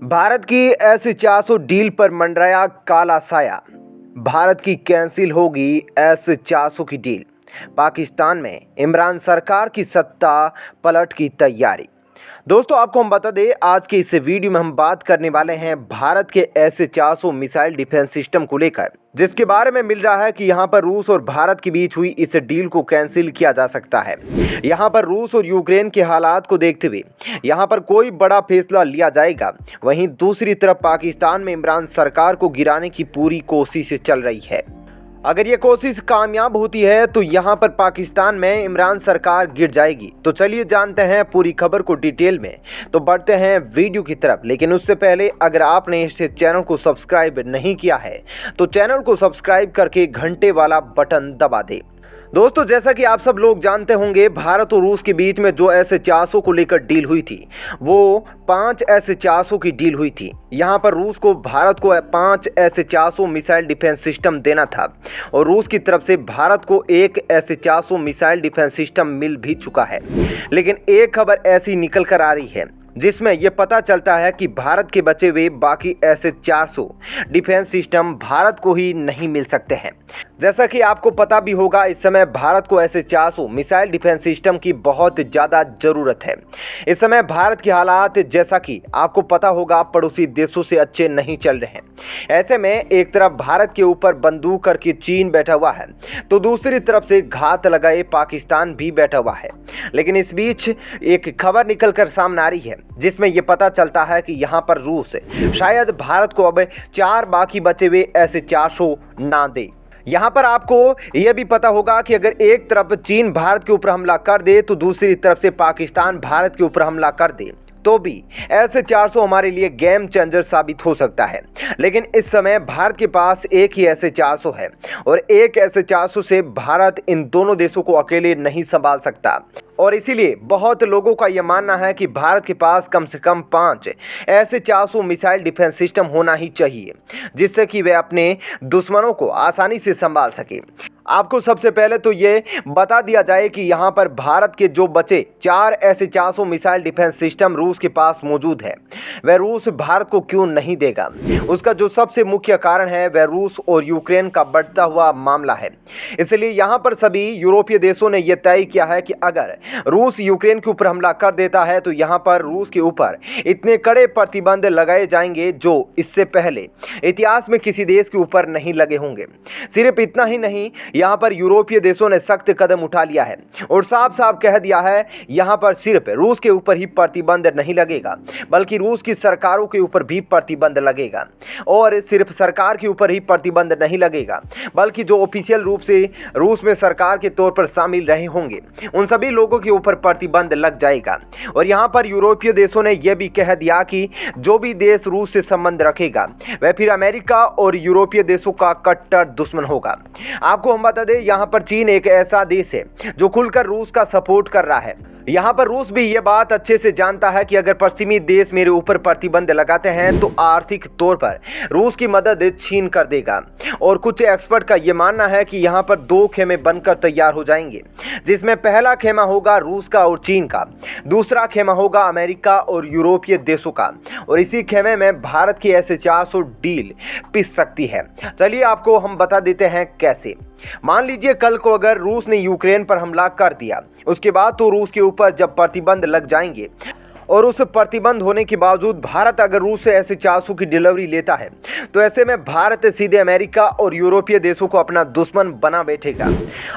भारत की S-400 deal पर मंडराया काला साया। भारत की कैंसिल होगी S-400 की डील। पाकिस्तान में इमरान सरकार की सत्ता पलट की तैयारी। दोस्तों, आपको हम बता दें, आज के इस वीडियो में हम बात करने वाले हैं भारत के S-400 मिसाइल डिफेंस सिस्टम को लेकर, जिसके बारे में मिल रहा है कि यहां पर रूस और भारत के बीच हुई इस डील को कैंसिल किया जा सकता है। यहां पर रूस और यूक्रेन के हालात को देखते हुए यहां पर कोई बड़ा फैसला लिया जाएगा। वहीं दूसरी तरफ पाकिस्तान में इमरान सरकार को गिराने की पूरी कोशिश चल रही है। अगर ये कोशिश कामयाब होती है तो यहाँ पर पाकिस्तान में इमरान सरकार गिर जाएगी। तो चलिए जानते हैं पूरी खबर को डिटेल में। तो बढ़ते हैं वीडियो की तरफ, लेकिन उससे पहले अगर आपने इस चैनल को सब्सक्राइब नहीं किया है तो चैनल को सब्सक्राइब करके घंटे वाला बटन दबा दें। दोस्तों, जैसा कि आप सब लोग जानते होंगे, भारत और रूस के बीच में जो S-400 को लेकर डील हुई थी वो 5 S-400 की डील हुई थी। यहाँ पर रूस को भारत को 5 S-400 मिसाइल डिफेंस सिस्टम देना था और रूस की तरफ से भारत को एक S-400 मिसाइल डिफेंस सिस्टम मिल भी चुका है। लेकिन एक खबर ऐसी निकल कर आ रही है जिसमें यह पता चलता है कि भारत के बचे हुए बाकी S-400 डिफेंस सिस्टम भारत को ही नहीं मिल सकते हैं। जैसा कि आपको पता भी होगा, इस समय भारत को S-400 मिसाइल डिफेंस सिस्टम की बहुत ज़्यादा ज़रूरत है। इस समय भारत के हालात, जैसा कि आपको पता होगा, पड़ोसी देशों से अच्छे नहीं चल रहे हैं। ऐसे में एक तरफ भारत के ऊपर बंदूक करके चीन बैठा हुआ है तो दूसरी तरफ से घात लगाए पाकिस्तान भी बैठा हुआ है। लेकिन इस बीच एक खबर निकल कर सामने आ रही है जिसमें यह पता चलता है कि यहाँ पर रूस शायद भारत को अब 4 बाकी बचे हुए S-400 ना दे। यहाँ पर आपको यह भी पता होगा कि अगर एक तरफ चीन भारत के ऊपर हमला कर दे तो दूसरी तरफ से पाकिस्तान भारत के ऊपर हमला कर दे तो भी S-400 हमारे लिए गेम चेंजर साबित हो सकता है। लेकिन इस समय भारत के पास एक ही S-400 है और एक S-400 से भारत इन दोनों देशों को अकेले नहीं संभाल सकता। और इसीलिए बहुत लोगों का यह मानना है कि भारत के पास कम से कम 5 S-400 मिसाइल डिफेंस सिस्टम होना ही चाहिए, जिससे कि वे अपने दुश्मनों को आसानी से संभाल सके। आपको सबसे पहले तो ये बता दिया जाए कि यहाँ पर भारत के जो बचे 4 S-400 मिसाइल डिफेंस सिस्टम रूस के पास मौजूद है, वह रूस भारत को क्यों नहीं देगा। उसका जो सबसे मुख्य कारण है वह रूस और यूक्रेन का बढ़ता हुआ मामला है। इसलिए यहाँ पर सभी यूरोपीय देशों ने यह तय किया है कि अगर रूस यूक्रेन के ऊपर हमला कर देता है तो यहाँ पर रूस के ऊपर इतने कड़े प्रतिबंध लगाए जाएंगे जो इससे पहले इतिहास में किसी देश के ऊपर नहीं लगे होंगे। सिर्फ इतना ही नहीं, यहाँ पर यूरोपीय देशों ने सख्त कदम उठा लिया है और साफ साफ कह दिया है यहाँ पर सिर्फ रूस के ऊपर ही प्रतिबंध नहीं लगेगा बल्कि रूस की सरकारों के ऊपर भी प्रतिबंध लगेगा। और सिर्फ सरकार के ऊपर ही प्रतिबंध नहीं लगेगा बल्कि जो ऑफिशियल रूप से रूस में सरकार के तौर पर शामिल रहे होंगे उन सभी लोगों के ऊपर प्रतिबंध लग जाएगा। और यहाँ पर यूरोपीय देशों ने यह भी कह दिया कि जो भी देश रूस से संबंध रखेगा वह फिर अमेरिका और यूरोपीय देशों का कट्टर दुश्मन होगा। आपको हम बता दें, यहाँ पर चीन एक ऐसा देश है जो खुलकर रूस का सपोर्ट कर रहा है। यहाँ पर रूस भी ये बात अच्छे से जानता है कि अगर पश्चिमी देश मेरे ऊपर प्रतिबंध लगाते हैं तो आर्थिक तौर पर रूस की मदद छीन कर देगा। और कुछ एक्सपर्ट का ये मानना है कि यहाँ पर 2 खेमे बनकर तैयार हो जाएंगे, जिसमें पहला खेमा होगा रूस का और चीन का, दूसरा खेमा होगा अमेरिका और यूरोपीय देशों का। और इसी खेमे में भारत की S-400 डील पिस सकती है। चलिए आपको हम बता देते हैं कैसे। मान लीजिए कल को अगर रूस ने यूक्रेन पर हमला कर दिया, उसके बाद तो रूस के ऊपर जब प्रतिबंध लग जाएंगे और उस प्रतिबंध होने के बावजूद भारत अगर रूस से S-400 की डिलीवरी लेता है तो ऐसे में भारत सीधे अमेरिका और यूरोपीय देशों को अपना दुश्मन बना बैठेगा।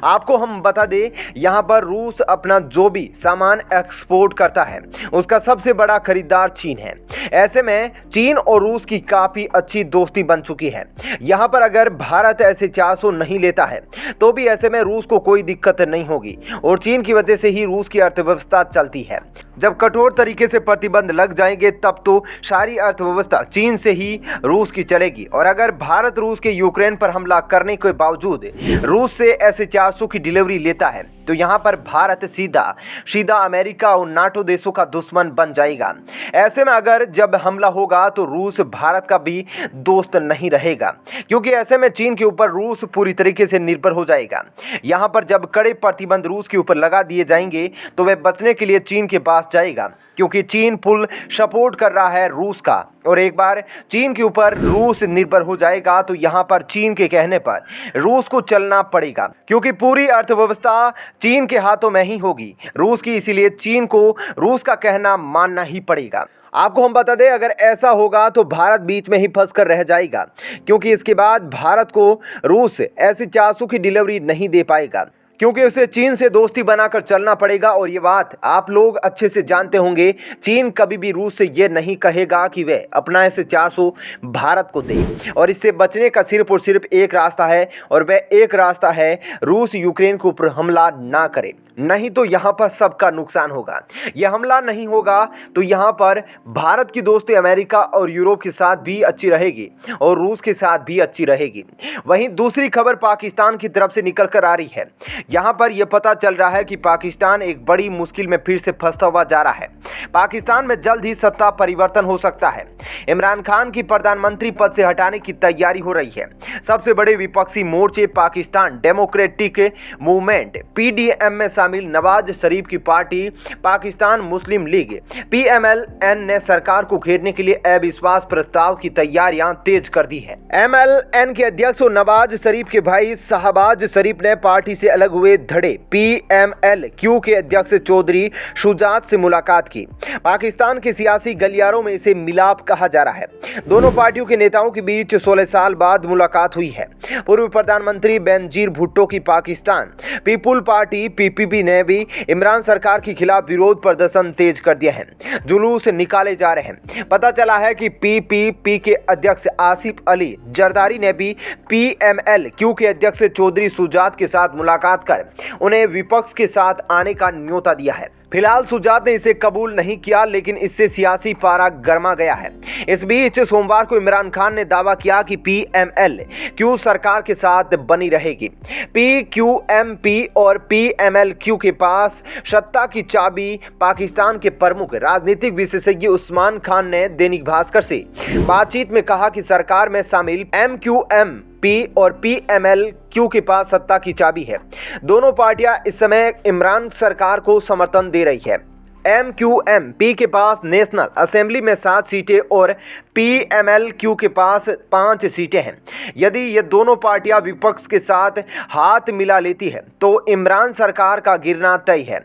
आपको हम बता दें, यहाँ पर रूस अपना जो भी सामान एक्सपोर्ट करता है उसका सबसे बड़ा खरीदार चीन है। ऐसे में चीन और रूस की काफ़ी अच्छी दोस्ती बन चुकी है। यहाँ पर अगर भारत S-400 नहीं लेता है तो भी ऐसे में रूस को कोई दिक्कत नहीं होगी और चीन की वजह से ही रूस की अर्थव्यवस्था चलती है। जब कठोर तरीके से प्रतिबंध लग जाएंगे तब तो सारी अर्थव्यवस्था चीन से ही रूस की चलेगी। और अगर भारत रूस के यूक्रेन पर हमला करने के बावजूद रूस से S-400 की डिलीवरी लेता है तो यहाँ पर भारत सीधा अमेरिका और नाटो देशों का दुश्मन बन जाएगा। ऐसे में अगर जब हमला होगा तो रूस भारत का भी दोस्त नहीं रहेगा, क्योंकि ऐसे में चीन के ऊपर रूस पूरी तरीके से निर्भर हो जाएगा। यहाँ पर जब कड़े प्रतिबंध रूस के ऊपर लगा दिए जाएंगे तो वह बचने के लिए चीन के पास जाएगा, क्योंकि चीन फुल सपोर्ट कर रहा है रूस का। और एक बार चीन के ऊपर रूस निर्भर हो जाएगा तो यहाँ पर चीन के कहने पर रूस को चलना पड़ेगा, क्योंकि पूरी अर्थव्यवस्था चीन के हाथों में ही होगी रूस की, इसीलिए चीन को रूस का कहना मानना ही पड़ेगा। आपको हम बता दें, अगर ऐसा होगा तो भारत बीच में ही फंस कर रह जाएगा, क्योंकि इसके बाद भारत को रूस S-400 की डिलीवरी नहीं दे पाएगा, क्योंकि उसे चीन से दोस्ती बनाकर चलना पड़ेगा। और ये बात आप लोग अच्छे से जानते होंगे, चीन कभी भी रूस से ये नहीं कहेगा कि वह अपना S-400 भारत को दे। और इससे बचने का सिर्फ और सिर्फ एक रास्ता है, और वह एक रास्ता है रूस यूक्रेन के ऊपर हमला ना करे, नहीं तो यहाँ पर सबका नुकसान होगा। यह हमला नहीं होगा तो यहाँ पर भारत की दोस्ती अमेरिका और यूरोप के साथ भी अच्छी रहेगी और रूस के साथ भी अच्छी रहेगी। वहीं दूसरी खबर पाकिस्तान की तरफ से निकल कर आ रही है। यहाँ पर यह पता चल रहा है कि पाकिस्तान एक बड़ी मुश्किल में फिर से फंसता हुआ जा रहा है। पाकिस्तान में जल्द ही सत्ता परिवर्तन हो सकता है। इमरान खान की प्रधानमंत्री पद से हटाने की तैयारी हो रही है। सबसे बड़े विपक्षी मोर्चे पाकिस्तान डेमोक्रेटिक मूवमेंट PDM में शामिल नवाज शरीफ की पार्टी पाकिस्तान मुस्लिम लीग PMLN ने सरकार को घेरने के लिए अविश्वास प्रस्ताव की तैयारियां तेज कर दी है। MLN के अध्यक्ष और नवाज शरीफ के भाई शहबाज शरीफ ने पार्टी से अलग हुए धड़े PMLQ के अध्यक्ष चौधरी शुजात से मुलाकात की। पाकिस्तान के सियासी गलियारों में इसे मिलाप कहा जा रहा है। दोनों पार्टियों के नेताओं के बीच 16 साल बाद मुलाकात हुई है। पूर्व प्रधानमंत्री बेनजीर भुट्टो की पाकिस्तान पीपुल पार्टी PPP ने भी इमरान सरकार के खिलाफ विरोध प्रदर्शन तेज कर दिया है। जुलूस निकाले जा रहे हैं। पता चला है कि PPP के अध्यक्ष आसिफ अली जरदारी ने भी PMLQ के अध्यक्ष चौधरी शुजात के साथ मुलाकात कर उन्हें विपक्ष के साथ आने का न्योता दिया है। फिलहाल शुजात ने इसे कबूल नहीं किया, लेकिन इससे सियासी पारा गर्मा गया है। इस बीच सोमवार को इमरान खान ने दावा किया कि PMLQ सरकार के साथ बनी रहेगी। PQMP और PMLQ के पास सत्ता की चाबी पाकिस्तान के प्रमुख राजनीतिक विशेषज्ञ उस्मान खान ने दैनिक भास्कर से बातचीत में कहा कि सरकार में शामिल MQMP और PMLQ के पास सत्ता की चाबी है। दोनों पार्टियां इस समय इमरान सरकार को समर्थन दे रही है। MQMP के पास नेशनल असेंबली में 7 सीटें और PMLQ के पास 5 सीटें हैं। यदि ये दोनों पार्टियां विपक्ष के साथ हाथ मिला लेती है तो इमरान सरकार का गिरना तय है।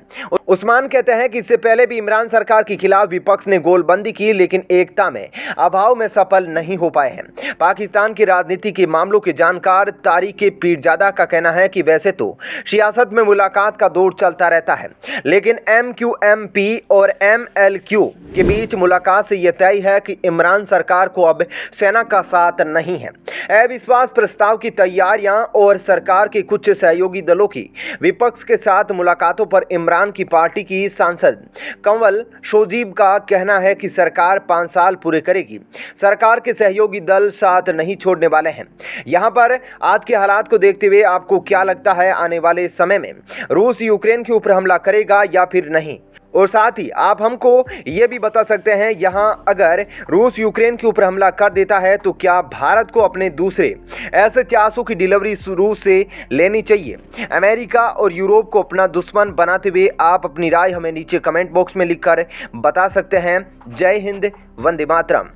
उस्मान कहते हैं कि इससे पहले भी इमरान सरकार के खिलाफ विपक्ष ने गोलबंदी की, लेकिन एकता में अभाव में सफल नहीं हो पाए हैं। पाकिस्तान की राजनीति के मामलों के जानकार तारिक पीरजादा का कहना है कि वैसे तो सियासत में मुलाकात का दौर चलता रहता है, लेकिन MQMP और MLQ के बीच मुलाकात से यह तय है कि इमरान सरकार को अब सेना का साथ नहीं है। अविश्वास प्रस्ताव की तैयारियां और सरकार के कुछ सहयोगी दलों की विपक्ष के साथ मुलाकातों पर इमरान की पार्टी की सांसद कंवल शोजीब का कहना है कि सरकार 5 साल पूरे करेगी। सरकार के सहयोगी दल साथ नहीं छोड़ने वाले हैं। यहाँ पर आज के हालात को देखते हुए आपको क्या लगता है, आने वाले समय में रूस यूक्रेन के ऊपर हमला करेगा या फिर नहीं? और साथ ही आप हमको ये भी बता सकते हैं, यहाँ अगर रूस यूक्रेन के ऊपर हमला कर देता है तो क्या भारत को अपने दूसरे S-400 की डिलीवरी रूस से लेनी चाहिए? अमेरिका और यूरोप को अपना दुश्मन बनाते हुए आप अपनी राय हमें नीचे कमेंट बॉक्स में लिखकर बता सकते हैं। जय हिंद, वंदे मातरम।